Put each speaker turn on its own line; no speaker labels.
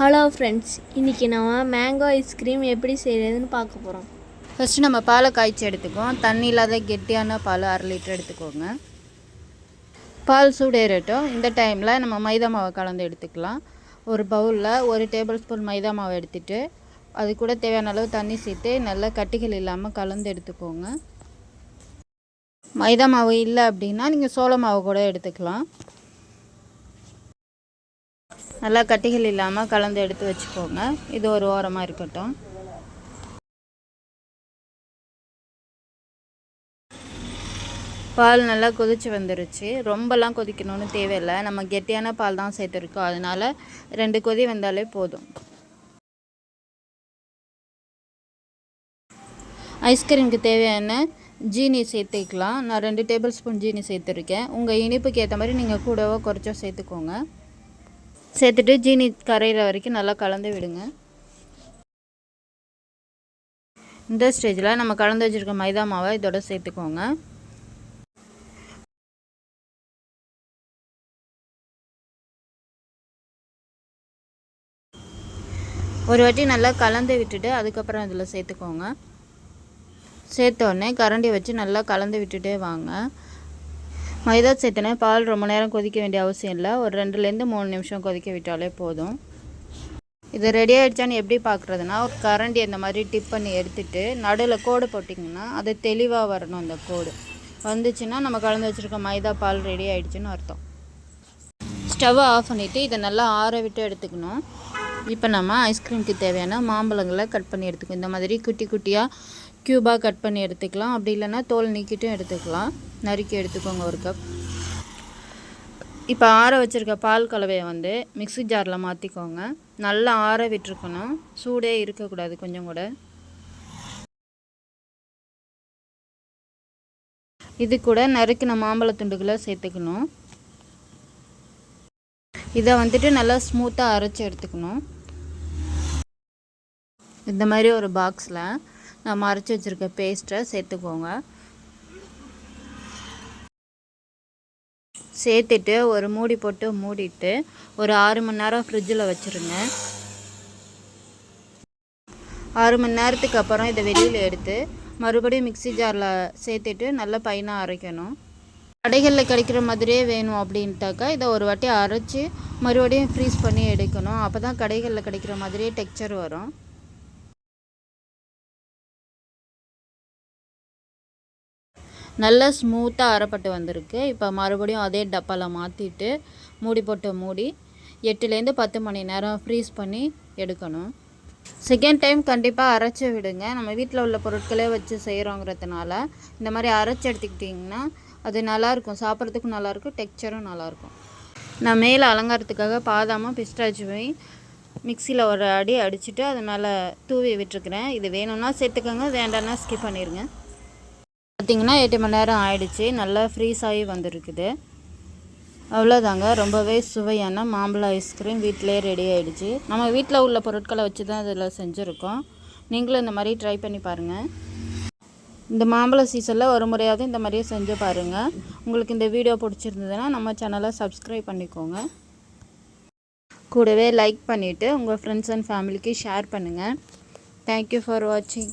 Hello friends, இன்றைக்கி நம்ம mango ice cream எப்படி செய்கிறதுன்னு பார்க்க போகிறோம்.
ஃபஸ்ட்டு நம்ம பாலை காய்ச்சி எடுத்துக்குவோம். தண்ணி இல்லாத கெட்டியான பால் 1/2 லிட்டர் எடுத்துக்கோங்க. பால் சூடேறட்டும். இந்த டைமில் நம்ம மைதா மாவை கலந்து எடுத்துக்கலாம். ஒரு பவுலில் 1 டேபிள் ஸ்பூன் மைதா மாவை எடுத்துகிட்டு அது கூட தேவையான அளவு தண்ணி சேர்த்து நல்லா கட்டிகள் இல்லாமல் கலந்து எடுத்துக்கோங்க. மைதா மாவு இல்லை அப்படின்னா நீங்கள் சோள மாவு கூட எடுத்துக்கலாம். நல்லா கட்டிகள் இல்லாமல் கலந்து எடுத்து வச்சுக்கோங்க. இது ஒரு ஓரமாக இருக்கட்டும். பால் நல்லா கொதித்து வந்துருச்சு. ரொம்பலாம் கொதிக்கணும்னு தேவையில்லை. நம்ம கெட்டியான பால் தான் சேர்த்துருக்கோம், அதனால் 2 கொதி வந்தாலே போதும். ஐஸ்கிரீமுக்கு தேவையான ஜீனி சேர்த்துக்கலாம். நான் 2 டேபிள் ஸ்பூன் ஜீனி சேர்த்துருக்கேன். உங்கள் இனிப்புக்கு ஏற்ற மாதிரி நீங்கள் கூடவோ குறைச்சோ சேர்த்துக்கோங்க. சேர்த்துட்டு ஜீனி கரையிற வரைக்கும் நல்லா கலந்து விடுங்க. இந்த ஸ்டேஜில் நம்ம கலந்து வச்சுருக்க மைதா மாவை இதோட சேர்த்துக்கோங்க. ஒரு வாட்டி நல்லா கலந்து விட்டுட்டு அதுக்கப்புறம் இதில் சேர்த்துக்கோங்க. சேர்த்தோடனே கரண்டி வச்சு நல்லா கலந்து விட்டுட்டே வாங்க. மைதா சேர்த்தோன்னே பால் ரொம்ப நேரம் கொதிக்க வேண்டிய அவசியம் இல்லை. ஒரு 2லேருந்து 3 நிமிஷம் கொதிக்க விட்டாலே போதும். இது ரெடி ஆகிடுச்சான்னு எப்படி பார்க்குறதுனா, ஒரு கரண்டி அந்த மாதிரி டிப் பண்ணி எடுத்துகிட்டு நடுவில் கோடு போட்டிங்கன்னா அது தெளிவாக வரணும். அந்த கோடு வந்துச்சுன்னா நம்ம கலந்து வச்சுருக்க மைதா பால் ரெடி ஆகிடுச்சின்னு அர்த்தம். ஸ்டவ்வை ஆஃப் பண்ணிவிட்டு இதை நல்லா ஆற விட்டு எடுத்துக்கணும். இப்போ நம்ம ஐஸ்கிரீமுக்கு தேவையான மாம்பழங்களை கட் பண்ணி எடுத்துக்கணும். இந்த மாதிரி குட்டி குட்டியாக க்யூபாக கட் பண்ணி எடுத்துக்கலாம். அப்படி இல்லைன்னா தோல் நீக்கிட்டும் எடுத்துக்கலாம். நறுக்கி எடுத்துக்கோங்க 1 கப். இப்போ ஆற வச்சுருக்க பால் கலவையை மிக்ஸி ஜாரில் மாற்றிக்கோங்க. நல்லா ஆற விட்டுருக்கணும். சூடே இருக்கக்கூடாது கொஞ்சம் கூட. இது கூட நறுக்கின மாம்பழ துண்டுகளை சேர்த்துக்கணும். இதை நல்லா ஸ்மூத்தாக அரைச்சி எடுத்துக்கணும். இந்த மாதிரி ஒரு பாக்ஸில் நம்ம அரைச்சி வச்சுருக்க பேஸ்ட்டை சேர்த்துக்கோங்க. சேர்த்துட்டு ஒரு மூடி போட்டு மூடிட்டு ஒரு 6 மணி நேரம் ஃப்ரிட்ஜில் வச்சுருங்க. 6 மணி நேரத்துக்கு அப்புறம் இதை வெளியில் எடுத்து மறுபடியும் மிக்ஸி ஜாரில் சேர்த்துட்டு நல்லா பைனாக அரைக்கணும். கடைகளில் கிடைக்கிற மாதிரியே வேணும் அப்படின்ட்டாக்கா இதை ஒரு வாட்டி அரைச்சி மறுபடியும் ஃப்ரீஸ் பண்ணி எடுக்கணும். அப்போ தான் கடைகளில் கிடைக்கிற மாதிரியே டெக்ஸ்சர் வரும். நல்லா ஸ்மூத்தாக அரைப்பட்டு வந்திருக்கு. இப்போ மறுபடியும் அதே டப்பாவில் மாற்றிட்டு மூடி போட்டு மூடி 8லேருந்து 10 மணி நேரம் ஃப்ரீஸ் பண்ணி எடுக்கணும். செகண்ட் டைம் கண்டிப்பாக அரைச்சி விடுங்க. நம்ம வீட்டில் உள்ள பொருட்களே வச்சு செய்கிறோங்கிறதுனால இந்த மாதிரி அரைச்சி எடுத்துக்கிட்டிங்கன்னா அது நல்லாயிருக்கும். சாப்பிட்றதுக்கும் நல்லாயிருக்கும், டெக்ஸ்சரும் நல்லாயிருக்கும். நான் மேலே அலங்காரத்துக்காக பாதாமும் பிஸ்தாச்சுவையும் மிக்சியில் ஒரு அடி அடிச்சுட்டு அது மேலே தூவி விட்டுருக்குறேன். இது வேணும்னா சேர்த்துக்கோங்க, வேண்டாம்னா ஸ்கிப் பண்ணிடுங்க. பார்த்திங்கன்னா 8 மணி நேரம் ஆயிடுச்சு. நல்லா ஃப்ரீஸ் ஆகி வந்திருக்குது. அவ்வளோதாங்க, ரொம்பவே சுவையான மாம்பழ ஐஸ்கிரீம் வீட்டிலே ரெடி ஆகிடுச்சு. நம்ம வீட்டில் உள்ள பொருட்களை வச்சு தான் இதில் செஞ்சுருக்கோம். நீங்களும் இந்த மாதிரி ட்ரை பண்ணி பாருங்கள். இந்த மாம்பழ சீசனில் ஒரு முறையாவது இந்த மாதிரியே செஞ்சு பாருங்கள். உங்களுக்கு இந்த வீடியோ பிடிச்சிருந்ததுன்னா நம்ம சேனலை சப்ஸ்கிரைப் பண்ணிக்கோங்க. கூடவே லைக் பண்ணிவிட்டு உங்கள் ஃப்ரெண்ட்ஸ் அண்ட் ஃபேமிலிக்கு ஷேர் பண்ணுங்கள். தேங்க்யூ ஃபார் வாட்சிங்.